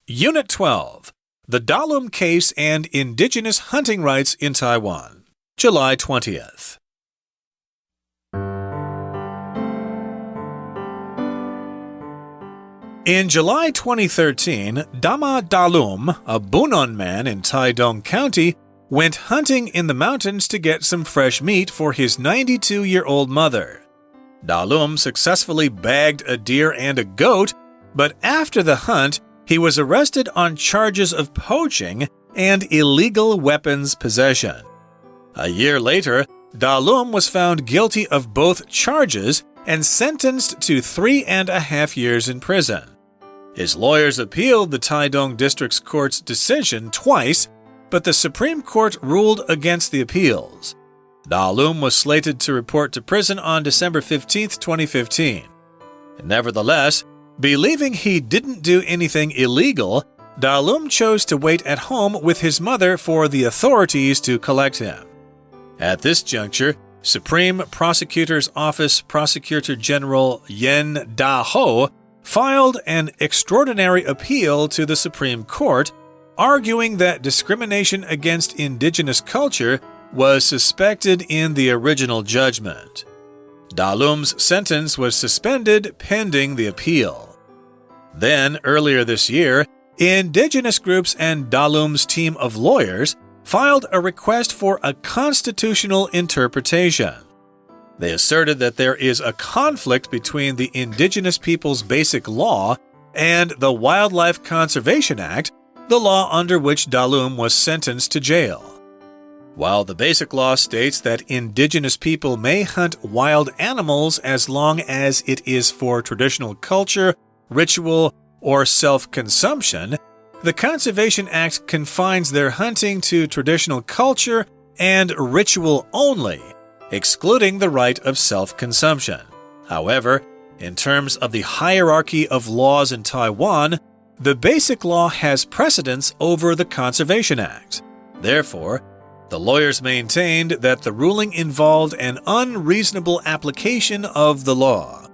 Unit 12, The Dalum Case and Indigenous Hunting Rights in Taiwan, July 20th. In July 2013, Dama Dalum, a Bunon man in Taidong County, went hunting in the mountains to get some fresh meat for his 92-year-old mother. Dalum successfully bagged a deer and a goat, but after the hunt, he was arrested on charges of poaching and illegal weapons possession. A year later, Dalum was found guilty of both charges and sentenced to 3.5 years in prison. His lawyers appealed the Taidong District's court's decision twice, but the Supreme Court ruled against the appeals. Dalum was slated to report to prison on December 15, 2015. Nevertheless, believing he didn't do anything illegal, Dalum chose to wait at home with his mother for the authorities to collect him. At this juncture, Supreme Prosecutor's Office Prosecutor General Yen Da-ho filed an extraordinary appeal to the Supreme Court, arguing that discrimination against indigenous culture was suspected in the original judgment. Dalum's sentence was suspended pending the appeal. Then, earlier this year, indigenous groups and Dalum's team of lawyers filed a request for a constitutional interpretation. They asserted that there is a conflict between the Indigenous Peoples Basic Law and the Wildlife Conservation Act, the law under which Dalum was sentenced to jail. While the Basic Law states that indigenous people may hunt wild animals as long as it is for traditional culture, ritual, or self-consumption, the Conservation Act confines their hunting to traditional culture and ritual only, excluding the right of self-consumption. However, in terms of the hierarchy of laws in Taiwan, the Basic Law has precedence over the Conservation Act. Therefore, the lawyers maintained that the ruling involved an unreasonable application of the law.